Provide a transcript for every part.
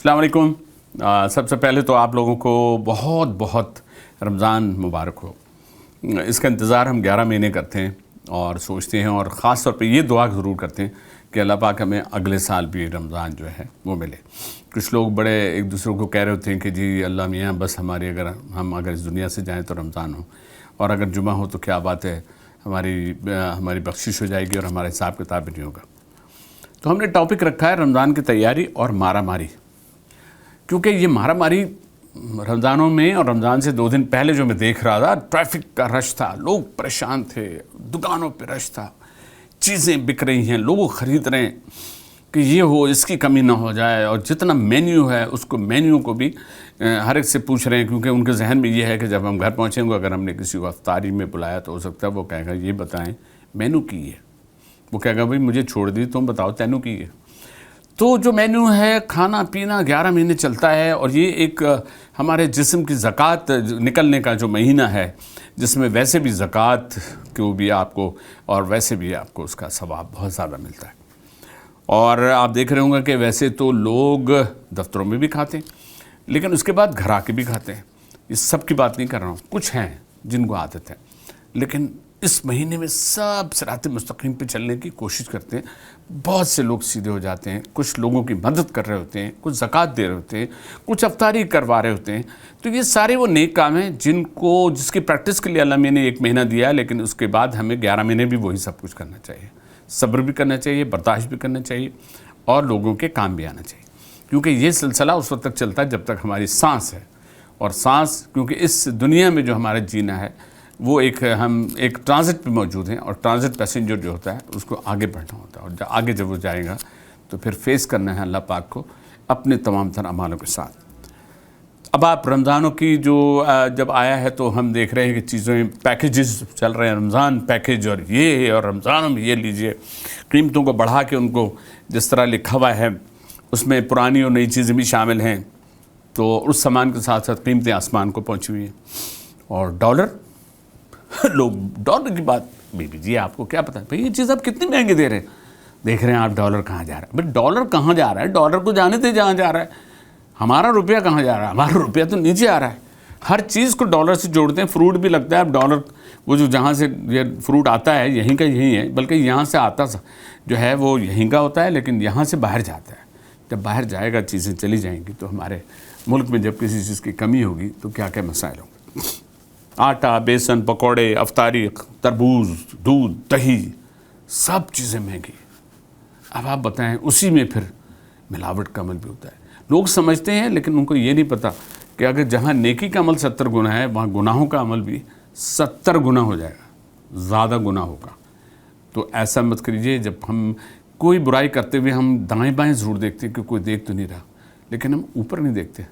السلام علیکم۔ سب سے پہلے تو آپ لوگوں کو بہت بہت رمضان مبارک ہو۔ اس کا انتظار ہم 11 مہینے کرتے ہیں اور سوچتے ہیں، اور خاص طور پہ یہ دعا ضرور کرتے ہیں کہ اللہ پاک ہمیں اگلے سال بھی رمضان جو ہے وہ ملے۔ کچھ لوگ بڑے ایک دوسرے کو کہہ رہے ہوتے ہیں کہ جی اللہ میاں بس اگر اس دنیا سے جائیں تو رمضان ہو، اور اگر جمعہ ہو تو کیا بات ہے، ہماری بخشش ہو جائے گی اور ہمارا حساب کتاب بھی نہیں ہوگا۔ تو ہم نے ٹاپک رکھا ہے رمضان کی تیاری اور مارا ماری، کیونکہ یہ مارا ماری رمضانوں میں اور رمضان سے 2 دن پہلے جو میں دیکھ رہا تھا، ٹریفک کا رش تھا، لوگ پریشان تھے، دکانوں پہ رش تھا، چیزیں بک رہی ہیں، لوگ خرید رہے ہیں کہ یہ ہو، اس کی کمی نہ ہو جائے، اور جتنا مینیو ہے اس کو مینیو کو بھی ہر ایک سے پوچھ رہے ہیں، کیونکہ ان کے ذہن میں یہ ہے کہ جب ہم گھر پہنچیں گے، اگر ہم نے کسی کو افطاری میں بلایا تو ہو سکتا ہے وہ کہے گا یہ بتائیں مینو کی ہے، وہ کہے گا بھئی مجھے چھوڑ دی، تم بتاؤ تینو کی ہے۔ تو جو مینیو ہے، کھانا پینا 11 مہینے چلتا ہے، اور یہ ایک ہمارے جسم کی زکوٰۃ نکلنے کا جو مہینہ ہے، جس میں ویسے بھی زکوٰۃ کو بھی آپ کو اور ویسے بھی آپ کو اس کا ثواب بہت زیادہ ملتا ہے۔ اور آپ دیکھ رہے ہوں گے کہ ویسے تو لوگ دفتروں میں بھی کھاتے ہیں، لیکن اس کے بعد گھر آ کے بھی کھاتے ہیں۔ اس سب کی بات نہیں کر رہا ہوں، کچھ ہیں جن کو عادت ہے، لیکن اس مہینے میں سب صراط مستقیم پہ چلنے کی کوشش کرتے ہیں۔ بہت سے لوگ سیدھے ہو جاتے ہیں، کچھ لوگوں کی مدد کر رہے ہوتے ہیں، کچھ زکوٰۃ دے رہے ہوتے ہیں، کچھ افطاری کروا رہے ہوتے ہیں۔ تو یہ سارے وہ نیک کام ہیں جس کی پریکٹس کے لیے اللہ میں نے 1 مہینہ دیا ہے، لیکن اس کے بعد ہمیں 11 مہینے بھی وہی سب کچھ کرنا چاہیے، صبر بھی کرنا چاہیے، برداشت بھی کرنا چاہیے، اور لوگوں کے کام بھی آنا چاہیے، کیونکہ یہ سلسلہ اس وقت تک چلتا ہے جب تک ہماری سانس ہے۔ اور سانس، کیونکہ اس دنیا میں جو ہمارا جینا ہے وہ ہم ایک ٹرانزٹ پہ موجود ہیں، اور ٹرانزٹ پیسنجر جو ہوتا ہے اس کو آگے بڑھنا ہوتا ہے، اور آگے جب وہ جائے گا تو پھر فیس کرنا ہے اللہ پاک کو اپنے تمام تر اعمالوں کے ساتھ۔ اب آپ رمضانوں کی جب آیا ہے تو ہم دیکھ رہے ہیں کہ چیزیں پیکیجز چل رہے ہیں، رمضان پیکیج، اور رمضانوں میں یہ لیجئے، قیمتوں کو بڑھا کے ان کو جس طرح لکھا ہوا ہے اس میں پرانی اور نئی چیزیں بھی شامل ہیں، تو اس سامان کے ساتھ ساتھ قیمتیں آسمان کو پہنچی ہوئی ہیں۔ اور ڈالر، لوگ ڈالر کی بات، بیبی جی آپ کو کیا پتہ ہے بھئی یہ چیز آپ کتنی مہنگی دے رہے ہیں؟ دیکھ رہے ہیں آپ ڈالر کہاں جا رہا ہے؟ بھئی ڈالر کہاں جا رہا ہے؟ ڈالر کو جانے دے جہاں جا رہا ہے، ہمارا روپیہ کہاں جا رہا ہے؟ ہمارا روپیہ تو نیچے آ رہا ہے۔ ہر چیز کو ڈالر سے جوڑتے ہیں، فروٹ بھی لگتا ہے اب ڈالر، وہ جو جہاں سے یہ فروٹ آتا ہے یہیں کا یہیں ہے، بلکہ یہاں سے آتا جو ہے وہ یہیں کا ہوتا ہے، لیکن یہاں سے باہر جاتا ہے۔ جب باہر جائے گا چیزیں چلی جائیں گی، تو ہمارے ملک میں جب کسی چیز کی کمی ہوگی تو کیا کیا مسائل ہوں گے۔ آٹا، بیسن، پکوڑے، افطاری، تربوز، دودھ، دہی، سب چیزیں مہنگی۔ اب آپ بتائیں اسی میں پھر ملاوٹ کا عمل بھی ہوتا ہے۔ لوگ سمجھتے ہیں، لیکن ان کو یہ نہیں پتہ کہ اگر جہاں نیکی کا عمل 70 گنا ہے، وہاں گناہوں کا عمل بھی 70 گنا ہو جائے گا، زیادہ گناہ ہوگا۔ تو ایسا مت کریجئے، جب ہم کوئی برائی کرتے ہوئے ہم دائیں بائیں ضرور دیکھتے ہیں کہ کوئی دیکھ تو نہیں رہا، لیکن ہم اوپر نہیں دیکھتے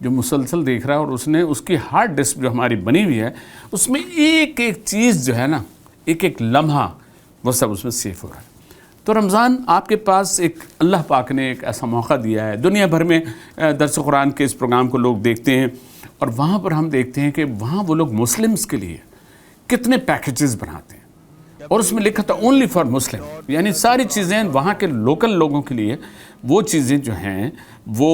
جو مسلسل دیکھ رہا ہے، اور اس نے اس کی ہارڈ ڈسک جو ہماری بنی ہوئی ہے اس میں ایک ایک چیز جو ہے نا، ایک ایک لمحہ وہ سب اس میں سیف ہو رہا ہے۔ تو رمضان آپ کے پاس اللہ پاک نے ایک ایسا موقع دیا ہے۔ دنیا بھر میں درس قرآن کے اس پروگرام کو لوگ دیکھتے ہیں، اور وہاں پر ہم دیکھتے ہیں کہ وہاں وہ لوگ مسلمز کے لیے کتنے پیکیجز بناتے ہیں، اور اس میں لکھا تھا اونلی فار مسلم، یعنی ساری چیزیں وہاں کے لوکل لوگوں کے لیے، وہ چیزیں جو ہیں وہ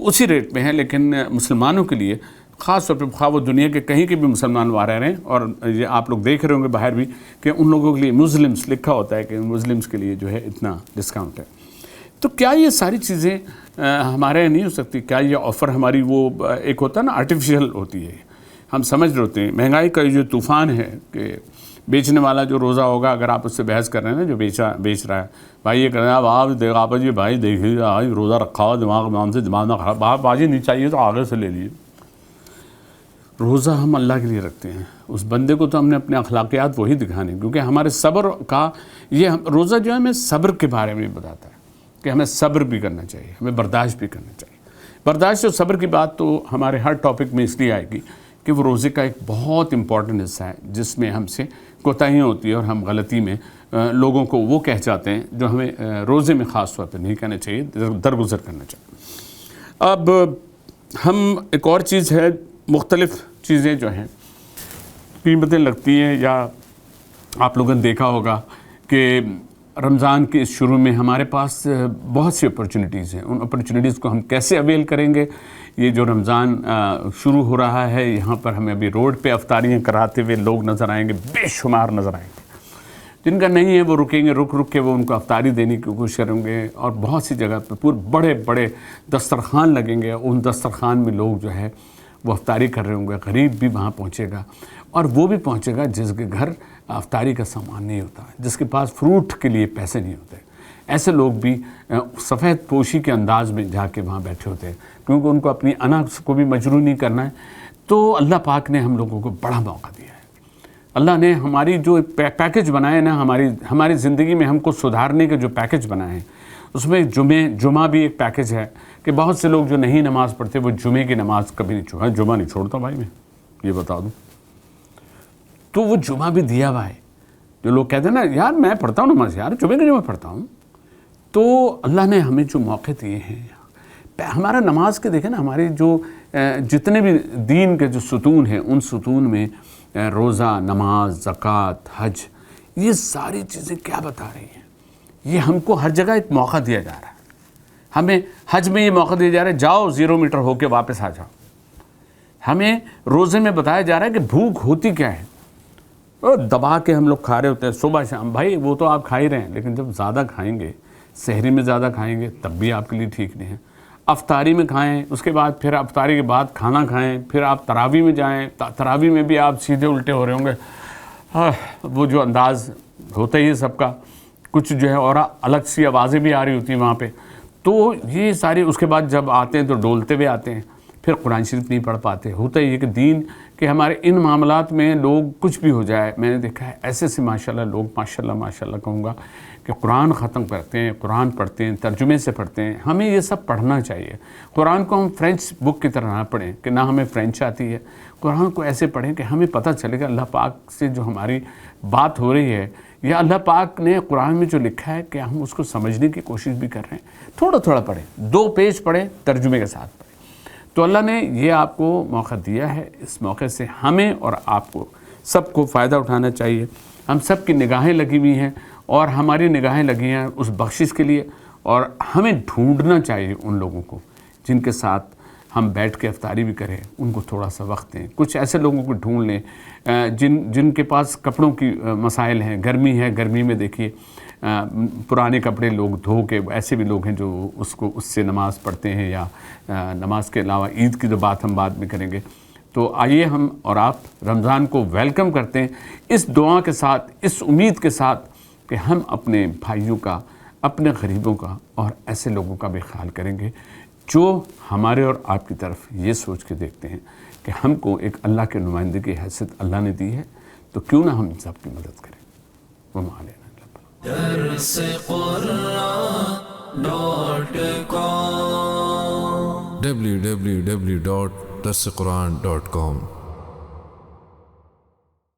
اسی ریٹ میں ہیں، لیکن مسلمانوں کے لیے خاص طور پہ، خواہ وہ دنیا کے کہیں کے بھی مسلمان وہاں رہ رہے ہیں، اور یہ آپ لوگ دیکھ رہے ہوں گے باہر بھی کہ ان لوگوں کے لیے مسلمز لکھا ہوتا ہے کہ مسلمز کے لیے جو ہے اتنا ڈسکاؤنٹ ہے۔ تو کیا یہ ساری چیزیں ہمارے نہیں ہو سکتی؟ کیا یہ آفر ہماری وہ ایک ہوتا ہے نا، آرٹیفیشل ہوتی ہے؟ ہم سمجھ رہے ہوتے ہیں مہنگائی کا جو طوفان ہے، کہ بیچنے والا جو روزہ ہوگا، اگر آپ اس سے بحث کر رہے ہیں نا، جو بیچ رہا ہے، بھائی یہ کر رہے ہیں آپ جی بھائی دیکھیے روزہ رکھا ہوا، دماغ نام سے دماغ نہ خراب، آپ باجی نہیں چاہیے تو آگے سے لے لیجیے۔ روزہ ہم اللہ کے لیے رکھتے ہیں، اس بندے کو تو ہم نے اپنے اخلاقیات وہی دکھانے، کیونکہ ہمارے صبر کا یہ روزہ جو ہے ہمیں صبر کے بارے میں بتاتا ہے کہ ہمیں صبر بھی کرنا چاہیے، ہمیں برداشت بھی کرنا چاہیے۔ برداشت اور صبر کی بات تو ہمارے ہر ٹاپک میں اس لیے آئے گی کہ وہ روزے کا ایک بہت امپورٹنٹ حصہ ہے، جس میں ہم سے کوتاہیاں ہوتی ہیں، اور ہم غلطی میں لوگوں کو وہ کہہ جاتے ہیں جو ہمیں روزے میں خاص طور پہ نہیں کہنا چاہیے، درگزر کرنا چاہیے۔ اب ہم ایک اور چیز ہے، مختلف چیزیں جو ہیں قیمتیں لگتی ہیں، یا آپ لوگوں نے دیکھا ہوگا کہ رمضان کے اس شروع میں ہمارے پاس بہت سی اپرچونیٹیز ہیں. ان اپرچونیٹیز کو ہم کیسے اویل کریں گے؟ یہ جو رمضان شروع ہو رہا ہے، یہاں پر ہمیں ابھی روڈ پہ افطاریاں کراتے ہوئے لوگ نظر آئیں گے، بے شمار نظر آئیں گے. جن کا نہیں ہے وہ رکیں گے، رک کے وہ ان کو افطاری دینے کی کوشش کریں گے. اور بہت سی جگہ پہ بڑے بڑے دسترخوان لگیں گے. ان دسترخوان میں لوگ جو ہے وہ افطاری کر رہے ہوں گے. غریب بھی وہاں پہنچے گا، اور وہ بھی پہنچے گا جس کے گھر افطاری کا سامان نہیں ہوتا، جس کے پاس فروٹ کے لیے پیسے نہیں ہوتے. ایسے لوگ بھی سفید پوشی کے انداز میں جا کے وہاں بیٹھے ہوتے ہیں، کیونکہ ان کو اپنی انا کو بھی مجروح نہیں کرنا ہے. تو اللہ پاک نے ہم لوگوں کو بڑا موقع دیا ہے. اللہ نے ہماری جو پیکج بنائے نا، ہماری زندگی میں ہم کو سدھارنے کے جو پیکج بنائے ہیں، اس میں جمعہ بھی ایک پیکج ہے کہ بہت سے لوگ جو نہیں نماز پڑھتے وہ جمعے کی نماز کبھی نہیں چھوڑا. جمعہ نہیں چھوڑتا بھائی، میں یہ بتا دوں. تو وہ جمعہ بھی دیا ہوا ہے. جو لوگ کہتے ہیں نا یار میں پڑھتا ہوں نماز، یار جمعے کے جمعہ پڑھتا ہوں. تو اللہ نے ہمیں جو موقع دیے ہیں، ہمارا نماز کے دیکھیں نا، ہمارے جو جتنے بھی دین کے جو ستون ہیں، ان ستون میں روزہ، نماز، زکوٰۃ، حج، یہ ساری چیزیں کیا بتا رہی ہیں؟ یہ ہم کو ہر جگہ ایک موقع دیا جا رہا ہے. ہمیں حج میں یہ موقع دیا جا رہا ہے، جاؤ 0 میٹر ہو کے واپس آ جاؤ. ہمیں روزے میں بتایا جا رہا ہے کہ بھوک ہوتی کیا ہے. دبا کے ہم لوگ کھا رہے ہوتے ہیں صبح شام. بھائی وہ تو آپ کھا ہی رہے ہیں، لیکن جب زیادہ کھائیں گے، سحری میں زیادہ کھائیں گے، تب بھی آپ کے لیے ٹھیک نہیں ہے. افطاری میں کھائیں، اس کے بعد پھر افطاری کے بعد کھانا کھائیں، پھر آپ تراویح میں جائیں. تراویح میں بھی آپ سیدھے الٹے ہو رہے ہوں گے. وہ جو انداز ہوتا ہی ہے سب کا، کچھ جو ہے اور الگ سی آوازیں بھی آ رہی ہوتی ہیں وہاں پہ. تو یہ ساری، اس کے بعد جب آتے ہیں تو ڈولتے ہوئے آتے ہیں، پھر قرآن شریف نہیں پڑھ پاتے. ہوتا ہی ہے کہ دین کہ ہمارے ان معاملات میں لوگ کچھ بھی ہو جائے، میں نے دیکھا ہے ایسے سے ماشاءاللہ لوگ، ماشاءاللہ کہوں گا کہ قرآن ختم کرتے ہیں، قرآن پڑھتے ہیں، ترجمے سے پڑھتے ہیں. ہمیں یہ سب پڑھنا چاہیے. قرآن کو ہم فرینچ بک کی طرح نہ پڑھیں کہ نہ ہمیں فرینچ آتی ہے. قرآن کو ایسے پڑھیں کہ ہمیں پتہ چلے گا اللہ پاک سے جو ہماری بات ہو رہی ہے، یا اللہ پاک نے قرآن میں جو لکھا ہے کہ ہم اس کو سمجھنے کی کوشش بھی کر رہے ہیں. تھوڑا تھوڑا پڑھیں، 2 پیج پڑھیں، ترجمے کے ساتھ پڑھیں. تو اللہ نے یہ آپ کو موقع دیا ہے. اس موقع سے ہمیں اور آپ کو سب کو فائدہ اٹھانا چاہیے. ہم سب کی نگاہیں لگی ہوئی ہیں، اور ہماری نگاہیں لگی ہیں اس بخشش کے لیے. اور ہمیں ڈھونڈنا چاہیے ان لوگوں کو جن کے ساتھ ہم بیٹھ کے افطاری بھی کریں. ان کو تھوڑا سا وقت دیں. کچھ ایسے لوگوں کو ڈھونڈ لیں جن کے پاس کپڑوں کی مسائل ہیں. گرمی ہے، گرمی میں دیکھیے پرانے کپڑے لوگ دھو کے، ایسے بھی لوگ ہیں جو اس سے نماز پڑھتے ہیں، یا نماز کے علاوہ عید کی جو بات ہم بعد میں کریں گے. تو آئیے ہم اور آپ رمضان کو ویلکم کرتے ہیں اس دعا کے ساتھ، اس امید کے ساتھ کہ ہم اپنے بھائیوں کا، اپنے غریبوں کا اور ایسے لوگوں کا بھی خیال کریں گے جو ہمارے اور آپ کی طرف یہ سوچ کے دیکھتے ہیں کہ ہم کو ایک اللہ کے نمائندے کی حیثیت اللہ نے دی ہے، تو کیوں نہ ہم سب کی مدد کریں. وما علینا www.darsequran.com